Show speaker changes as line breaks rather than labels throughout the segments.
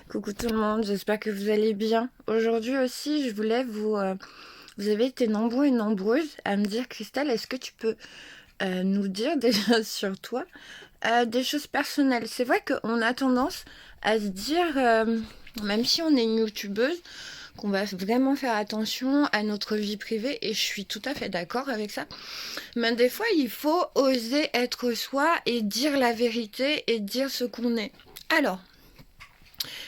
Coucou tout le monde, j'espère que vous allez bien. Aujourd'hui aussi, je voulais vous avez été nombreux et nombreuses à me dire, Christelle, est-ce que tu peux nous dire déjà sur toi des choses personnelles? C'est vrai qu'on a tendance à se dire, même si on est une youtubeuse, qu'on va vraiment faire attention à notre vie privée et je suis tout à fait d'accord avec ça. Mais des fois, il faut oser être soi et dire la vérité et dire ce qu'on est. Alors,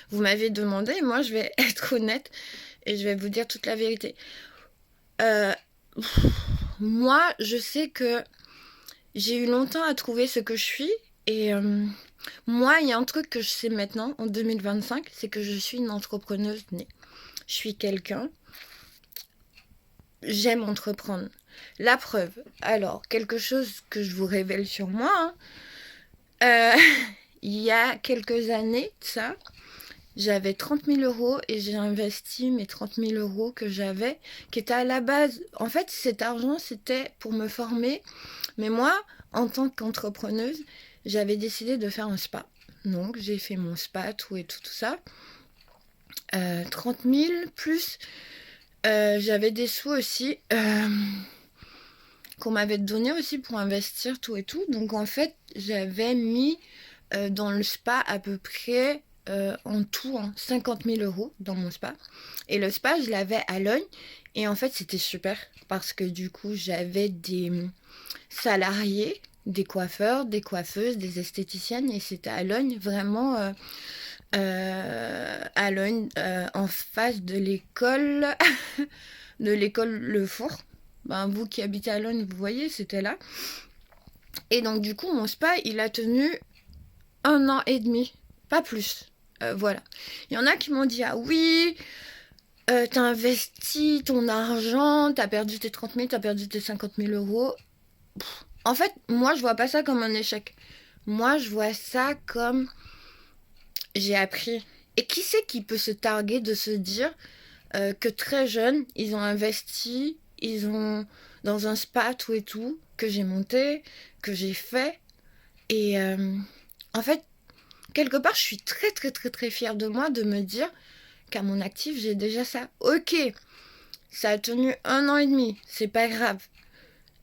vous m'avez demandé, moi je vais être honnête et je vais vous dire toute la vérité. Euh, Moi, je sais que j'ai eu longtemps à trouver ce que je suis et moi, il y a un truc que je sais maintenant, en 2025, c'est que je suis une entrepreneuse née. Je suis quelqu'un, j'aime entreprendre. La preuve, alors, quelque chose que je vous révèle sur moi, hein. Euh, il y a quelques années, ça, j'avais 30 000 € et j'ai investi mes 30 000 € que j'avais, qui étaient à la base. En fait, cet argent, c'était pour me former. Mais moi, en tant qu'entrepreneuse, j'avais décidé de faire un spa. Donc, j'ai fait mon spa, tout et tout, tout ça. 30 000 plus. J'avais des sous aussi qu'on m'avait donné aussi pour investir, tout et tout. Donc, en fait, j'avais mis dans le spa à peu près en tout 50 000 € dans mon spa. Et le spa, je l'avais à Logne. Et en fait, c'était super parce que du coup, j'avais des salariés, des coiffeurs, des coiffeuses, des esthéticiennes. Et c'était à Logne, vraiment à Logne, en face de l'école, de l'école Le Four. Ben, vous qui habitez à Logne, vous voyez, c'était là. Et donc, du coup, mon spa, il a tenu 1 an et demi, pas plus. Voilà. Il y en a qui m'ont dit, ah oui, t'as investi ton argent, t'as perdu tes 30 000, t'as perdu tes 50 000 €. En fait, moi, je vois pas ça comme un échec. Moi, je vois ça comme j'ai appris. Et qui c'est qui peut se targuer de se dire que très jeune, ils ont investi, ils ont dans un spa, tout et tout, que j'ai monté, que j'ai fait. Et en fait, quelque part, je suis très très très très fière de moi de me dire qu'à mon actif, j'ai déjà ça. Ok, ça a tenu 1 an et demi, c'est pas grave.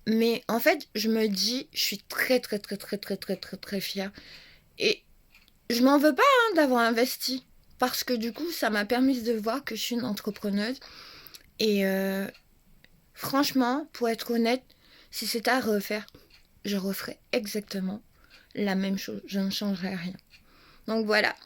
Mais en fait, je me dis, je suis très très très très très très très très fière. Et je m'en veux pas d'avoir investi. Parce que du coup, ça m'a permis de voir que je suis une entrepreneuse. Et franchement, pour être honnête, si c'était à refaire, je referais exactement la même chose. Je ne changerais rien. Donc voilà.